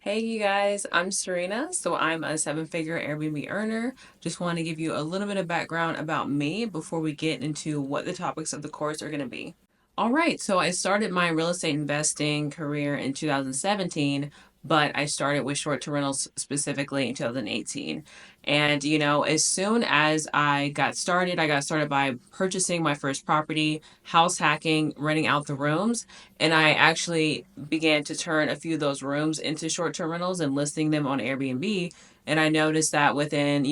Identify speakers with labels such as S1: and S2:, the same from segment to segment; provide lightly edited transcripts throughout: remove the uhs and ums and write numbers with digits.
S1: Hey you guys, I'm Syerena. So I'm a seven-figure Airbnb earner. Just want to give you a little bit of background about me before we get into what the topics of the course are going to be. All right, so I started my real estate investing career in 2017, but I started with short-term rentals specifically in 2018. And as soon as I got started by purchasing my first property, house hacking, renting out the rooms, and I actually began to turn a few of those rooms into short-term rentals and listing them on Airbnb. And I noticed that within,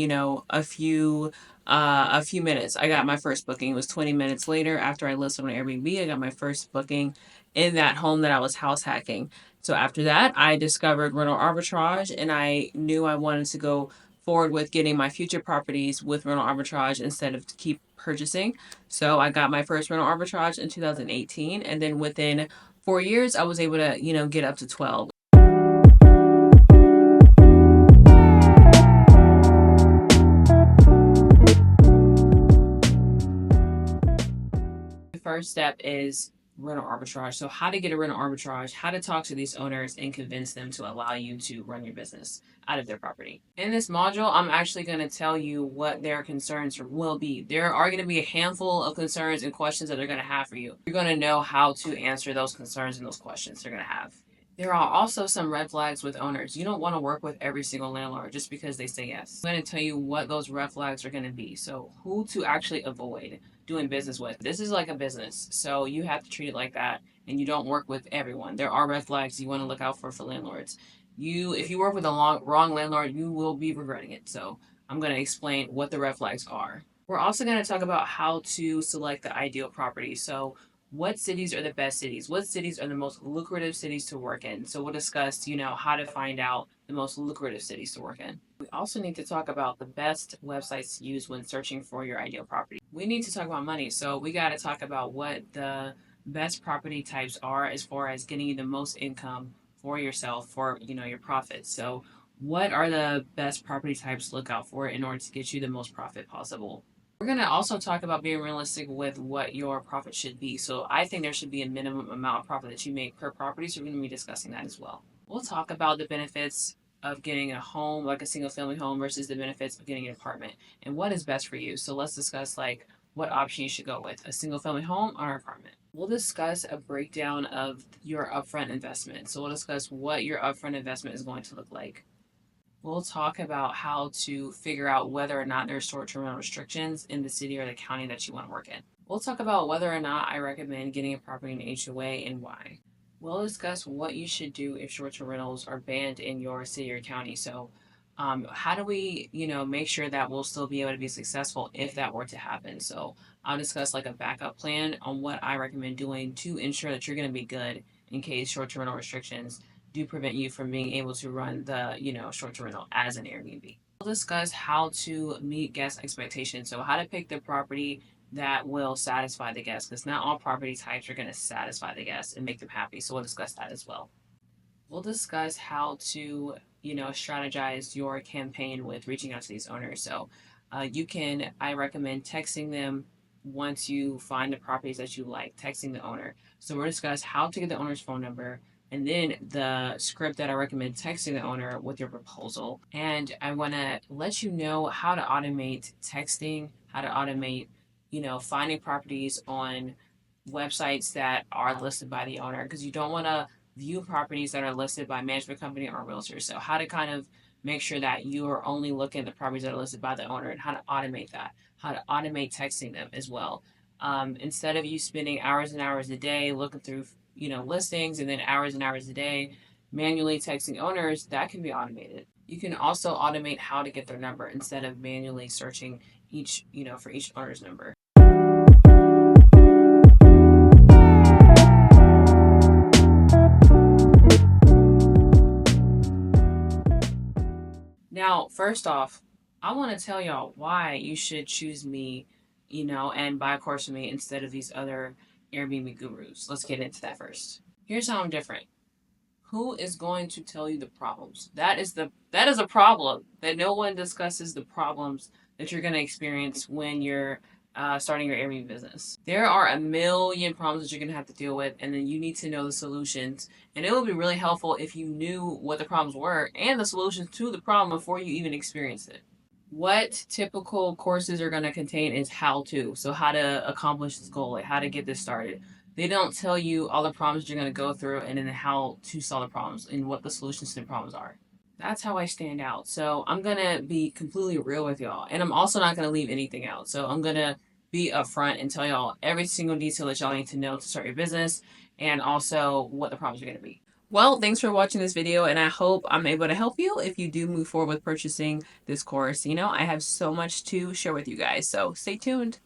S1: a few minutes, I got my first booking. It was 20 minutes later after I listed on Airbnb. I got my first booking in that home that I was house hacking. So after that, I discovered rental arbitrage, and I knew I wanted to go forward with getting my future properties with rental arbitrage instead of to keep purchasing. So I got my first rental arbitrage in 2018, and then within 4 years, I was able to, get up to 12. The first step is rental arbitrage. So, how to get a rental arbitrage, how to talk to these owners and convince them to allow you to run your business out of their property. In this module, I'm actually going to tell you what their concerns will be. There are going to be a handful of concerns and questions that they're going to have for you. You're going to know how to answer those concerns and those questions they're going to have. There are also some red flags with owners. You don't want to work with every single landlord just because they say yes. I'm going to tell you what those red flags are going to be. So, who to actually avoid doing business with. This is like a business, so you have to treat it like that, and you don't work with everyone. There are red flags you want to look out for landlords. If you work with a wrong landlord, you will be regretting it. So, I'm going to explain what the red flags are. We're also going to talk about how to select the ideal property. So, what cities are the best cities? What cities are the most lucrative cities to work in? So we'll discuss, how to find out the most lucrative cities to work in. We also need to talk about the best websites to use when searching for your ideal property. We need to talk about money. So we got to talk about what the best property types are as far as getting you the most income for yourself, for, your profits. So what are the best property types to look out for in order to get you the most profit possible? We're going to also talk about being realistic with what your profit should be. So I think there should be a minimum amount of profit that you make per property. So we're going to be discussing that as well. We'll talk about the benefits of getting a home, like a single family home, versus the benefits of getting an apartment and what is best for you. So let's discuss like what option you should go with, a single family home or an apartment. We'll discuss a breakdown of your upfront investment. So we'll discuss what your upfront investment is going to look like. We'll talk about how to figure out whether or not there's short-term rental restrictions in the city or the county that you want to work in. We'll talk about whether or not I recommend getting a property in HOA and why. We'll discuss what you should do if short-term rentals are banned in your city or county. So, how do we, make sure that we'll still be able to be successful if that were to happen? So, I'll discuss like a backup plan on what I recommend doing to ensure that you're going to be good in case short-term rental restrictions do prevent you from being able to run the, short-term rental as an Airbnb. We'll discuss how to meet guest expectations. So how to pick the property that will satisfy the guests, because not all property types are going to satisfy the guests and make them happy. So we'll discuss that as well. We'll discuss how to, strategize your campaign with reaching out to these owners. So I recommend texting them once you find the properties that you like, texting the owner. So we'll discuss how to get the owner's phone number, and then the script that I recommend texting the owner with your proposal. And I want to let you know how to automate texting, how to automate, finding properties on websites that are listed by the owner, because you don't want to view properties that are listed by management company or realtors. So how to kind of make sure that you are only looking at the properties that are listed by the owner, and how to automate that, how to automate texting them as well. Instead of you spending hours and hours a day looking through, listings, and then hours and hours a day manually texting owners, that can be automated. You can also automate how to get their number instead of manually searching for each owner's number. Now, first off, I want to tell y'all why you should choose me, and buy a course from me instead of these other Airbnb gurus. Let's get into that first. Here's how I'm different. Who is going to tell you the problems? That is a problem that no one discusses, the problems that you're going to experience when you're starting your Airbnb business. There are a million problems that you're going to have to deal with, and then you need to know the solutions. And it would be really helpful if you knew what the problems were and the solutions to the problem before you even experienced it. What typical courses are going to contain is how to. So, how to accomplish this goal, like how to get this started. They don't tell you all the problems you're going to go through and then how to solve the problems and what the solutions to the problems are. That's how I stand out. So I'm gonna be completely real with y'all. And I'm also not gonna leave anything out. So I'm gonna be upfront and tell y'all every single detail that y'all need to know to start your business and also what the problems are gonna be. Well, thanks for watching this video, and I hope I'm able to help you if you do move forward with purchasing this course. I have so much to share with you guys, so stay tuned.